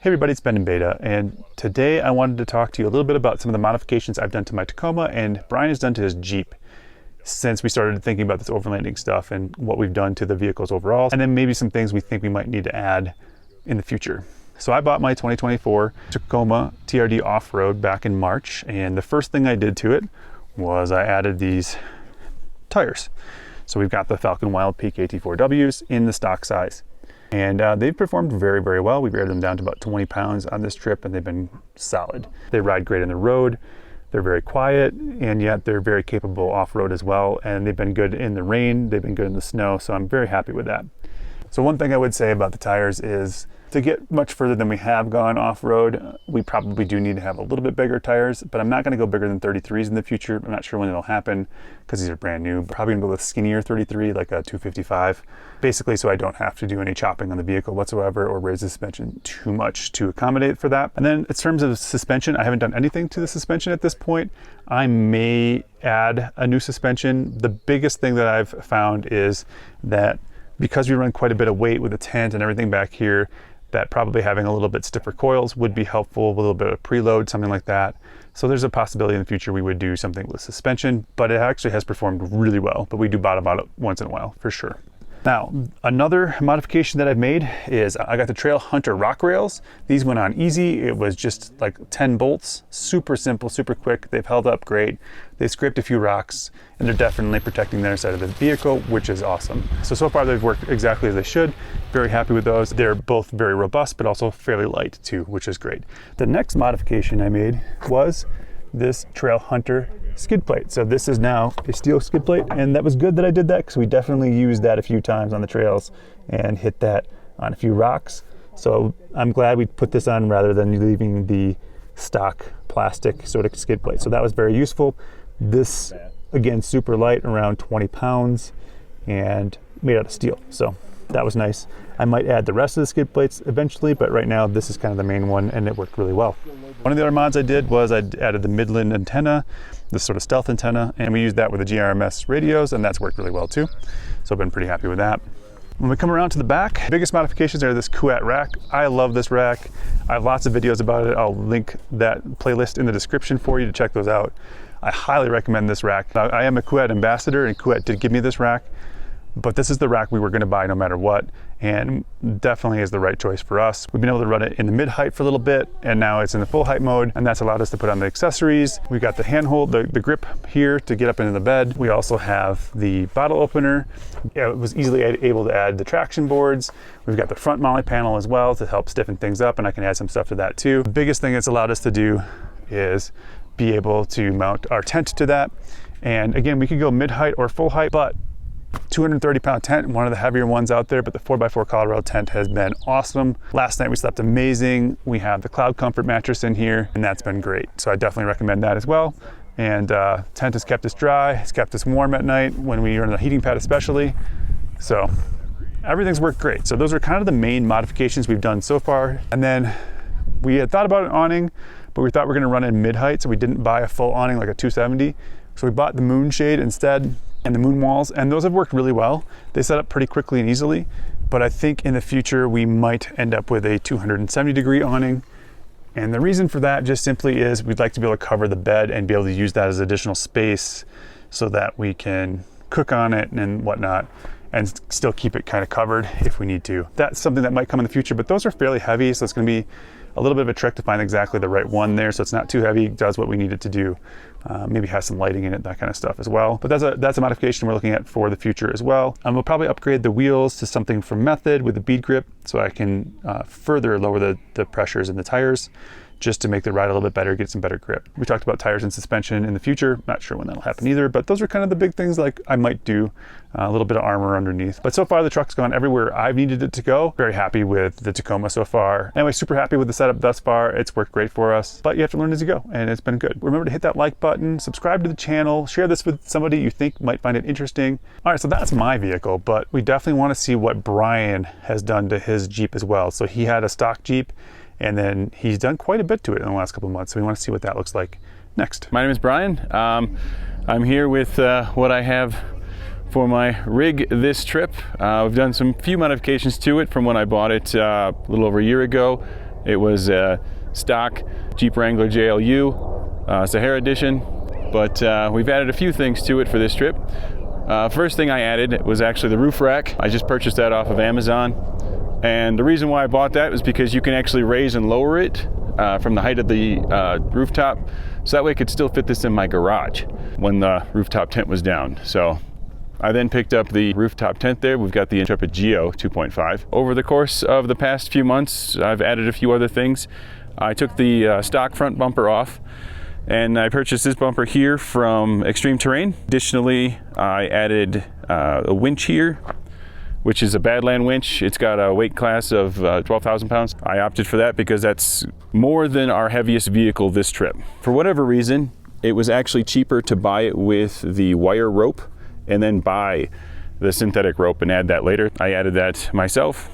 Hey everybody, it's Ben in Beta, and today I wanted to talk to you a little bit about some of the modifications I've done to my Tacoma and Brian has done to his Jeep since we started thinking about this overlanding stuff and what we've done to the vehicles overall, and then maybe some things we think we might need to add in the future. So I bought my 2024 Tacoma TRD off-road back in March, and the first thing I did to it was I added these tires. So we've got the Falcon Wild Peak AT4Ws in the stock size. And they've performed very, very well. We've aired them down to about 20 pounds on this trip, and they've been solid. They ride great on the road. They're very quiet, and yet they're very capable off-road as well. And they've been good in the rain. They've been good in the snow, so I'm very happy with that. So one thing I would say about the tires is to get much further than we have gone off-road, we probably do need to have a little bit bigger tires, but I'm not going to go bigger than 33s in the future. I'm not sure when it'll happen because these are brand new. Probably going to go with skinnier 33, like a 255, basically so I don't have to do any chopping on the vehicle whatsoever or raise the suspension too much to accommodate for that. And then in terms of suspension, I haven't done anything to the suspension at this point. I may add a new suspension. The biggest thing that I've found is that because we run quite a bit of weight with the tent and everything back here, that probably having a little bit stiffer coils would be helpful, with a little bit of preload, something like that. So there's a possibility in the future we would do something with suspension, but it actually has performed really well, but we do bottom out it once in a while for sure. Now, another modification that I've made is I got the Trail Hunter rock rails. These went on easy. It was just like 10 bolts, super simple, super quick. They've held up great. They scraped a few rocks, and they're definitely protecting their side of the vehicle, which is awesome. So far they've worked exactly as they should. Very happy with those. They're both very robust, but also fairly light too, which is great. The next modification I made was this Trail Hunter skid plate. So this is now a steel skid plate, and that was good that I did that because we definitely used that a few times on the trails and hit that on a few rocks. So I'm glad we put this on rather than leaving the stock plastic sort of skid plate. So that was very useful. This, again, super light, around 20 pounds and made out of steel. So that was nice. I might add the rest of the skid plates eventually, but right now this is kind of the main one and it worked really well. One of the other mods I did was I added the Midland antenna, this sort of stealth antenna, and we used that with the GRMS radios, and that's worked really well too. So I've been pretty happy with that. When we come around to the back, biggest modifications are this Kuat rack. I love this rack. I have lots of videos about it. I'll link that playlist in the description for you to check those out. I highly recommend this rack. Now, I am a Kuat ambassador, and Kuat did give me this rack, but this is the rack we were going to buy no matter what, and definitely is the right choice for us. We've been able to run it in the mid height for a little bit, and now it's in the full height mode, and that's allowed us to put on the accessories. We've got the handhold, the grip here to get up into the bed. We also have the bottle opener. It was easily able to add the traction boards. We've got the front molly panel as well to help stiffen things up, and I can add some stuff to that too. The biggest thing it's allowed us to do is be able to mount our tent to that. And again, we could go mid height or full height, but 230 pound tent, one of the heavier ones out there, but the 4x4 Colorado tent has been awesome. Last night we slept amazing. We have the Cloud Comfort mattress in here, and that's been great. So I definitely recommend that as well. And tent has kept us dry, it's kept us warm at night when we are on the heating pad especially. So everything's worked great. So those are kind of the main modifications we've done so far. And then we had thought about an awning, but we thought we were gonna run in mid height, so we didn't buy a full awning like a 270. So we bought the moon shade instead, and the moon walls, and those have worked really well. They set up pretty quickly and easily, but I think in the future we might end up with a 270-degree awning. And the reason for that just simply is we'd like to be able to cover the bed and be able to use that as additional space so that we can cook on it and whatnot and still keep it kind of covered if we need to. That's something that might come in the future, but those are fairly heavy, so it's gonna be a little bit of a trick to find exactly the right one there, so it's not too heavy, does what we need it to do. Maybe has some lighting in it, that kind of stuff as well. But that's a modification we're looking at for the future as well. We'll probably upgrade the wheels to something from Method with a bead grip, so I can further lower the pressures in the tires, just to make the ride a little bit better, get some better grip. We talked about tires and suspension in the future. Not sure when that'll happen either, but those are kind of the big things. Like I might do a little bit of armor underneath. But so far the truck's gone everywhere I've needed it to go. Very happy with the Tacoma so far. Anyway, super happy with the setup thus far. It's worked great for us, but you have to learn as you go, and it's been good. Remember to hit that like button, subscribe to the channel, share this with somebody you think might find it interesting. All right, so that's my vehicle, but we definitely want to see what Brian has done to his Jeep as well. So he had a stock Jeep, and then he's done quite a bit to it in the last couple of months. So we want to see what that looks like next. My name is Brian. I'm here with what I have for my rig this trip. We've done some few modifications to it from when I bought it a little over a year ago. It was a stock Jeep Wrangler JLU Sahara edition, but we've added a few things to it for this trip. First thing I added was actually the roof rack. I just purchased that off of Amazon, and the reason why I bought that was because you can actually raise and lower it from the height of the rooftop, so that way I could still fit this in my garage when the rooftop tent was down. So I then picked up the rooftop tent there. We've got the Intrepid Geo 2.5. Over the course of the past few months, I've added a few other things. I took the stock front bumper off, and I purchased this bumper here from Extreme Terrain. Additionally, I added a winch here, which is a Badland winch. It's got a weight class of 12,000 pounds. I opted for that because that's more than our heaviest vehicle this trip. For whatever reason, it was actually cheaper to buy it with the wire rope and then buy the synthetic rope and add that later. I added that myself.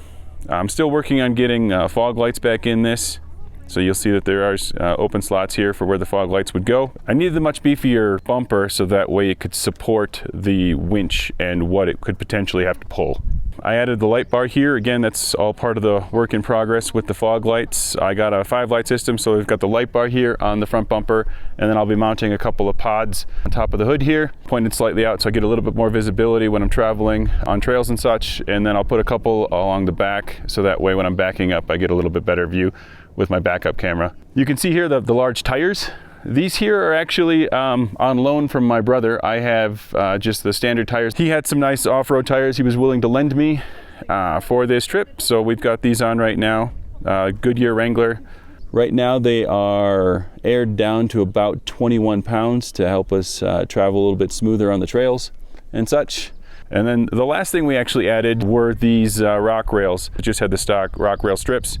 I'm still working on getting fog lights back in this. So you'll see that there are open slots here for where the fog lights would go. I needed a much beefier bumper so that way it could support the winch and what it could potentially have to pull. I added the light bar here. Again, that's all part of the work in progress with the fog lights. I got a 5-light system, so we've got the light bar here on the front bumper, and then I'll be mounting a couple of pods on top of the hood here, pointed slightly out so I get a little bit more visibility when I'm traveling on trails and such, and then I'll put a couple along the back so that way when I'm backing up I get a little bit better view with my backup camera. You can see here the large tires. These here are actually on loan from my brother. I have just the standard tires. He had some nice off-road tires he was willing to lend me for this trip, so we've got these on right now. Goodyear Wrangler. Right now they are aired down to about 21 pounds to help us travel a little bit smoother on the trails and such. And then the last thing we actually added were these rock rails. I just had the stock rock rail strips.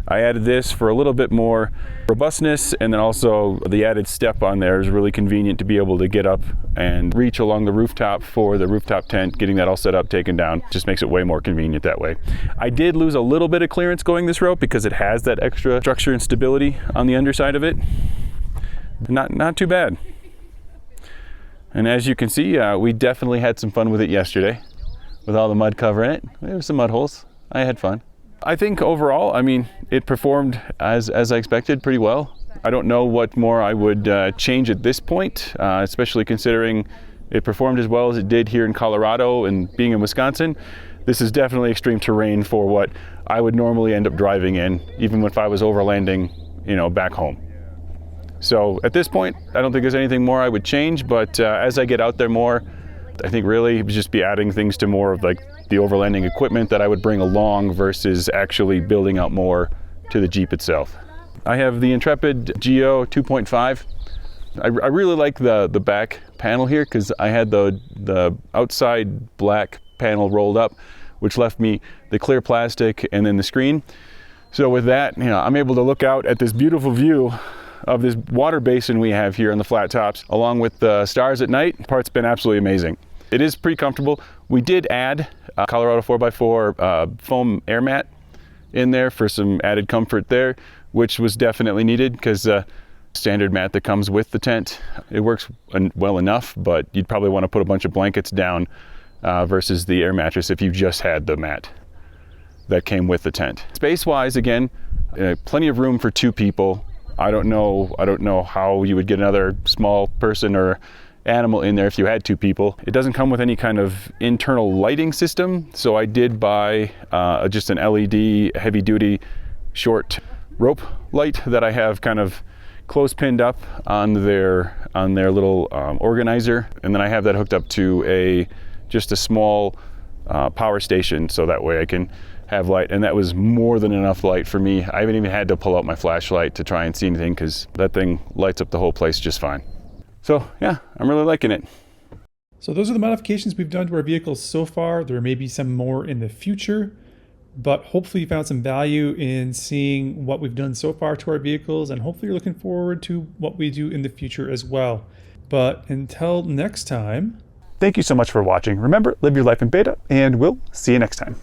I added this for a little bit more robustness, and then also the added step on there is really convenient to be able to get up and reach along the rooftop for the rooftop tent. Getting that all set up, taken down, just makes it way more convenient that way. I did lose a little bit of clearance going this route because it has that extra structure and stability on the underside of it. Not too bad. And as you can see, we definitely had some fun with it yesterday with all the mud covering it. There were some mud holes. I had fun. I think overall, I mean, it performed as I expected pretty well. I don't know what more I would change at this point, especially considering it performed as well as it did here in Colorado and being in Wisconsin. This is definitely extreme terrain for what I would normally end up driving in, even if I was overlanding, you know, back home. So at this point, I don't think there's anything more I would change, but as I get out there more, I think really it would just be adding things to more of like the overlanding equipment that I would bring along versus actually building out more to the Jeep itself. I have the Intrepid Geo 2.5. I really like the back panel here because I had the outside black panel rolled up, which left me the clear plastic and then the screen. So with that, you know, I'm able to look out at this beautiful view of this water basin we have here on the flat tops, along with the stars at night. The part's been absolutely amazing. It is pretty comfortable. We did add a Colorado 4x4 foam air mat in there for some added comfort there, which was definitely needed because standard mat that comes with the tent, it works well enough, but you'd probably want to put a bunch of blankets down versus the air mattress if you just had the mat that came with the tent. Space-wise, again, plenty of room for 2 people. I don't know how you would get another small person or animal in there if you had 2 people. It doesn't come with any kind of internal lighting system, so I did buy just an LED heavy-duty short rope light that I have kind of close pinned up on their little organizer, and then I have that hooked up to just a small power station, so that way I can have light, and that was more than enough light for me. I haven't even had to pull out my flashlight to try and see anything because that thing lights up the whole place just fine. So yeah, I'm really liking it. So those are the modifications we've done to our vehicles so far. There may be some more in the future, but hopefully you found some value in seeing what we've done so far to our vehicles, and hopefully you're looking forward to what we do in the future as well. But until next time, Thank you so much for watching. Remember, live your life in beta, and we'll see you next time.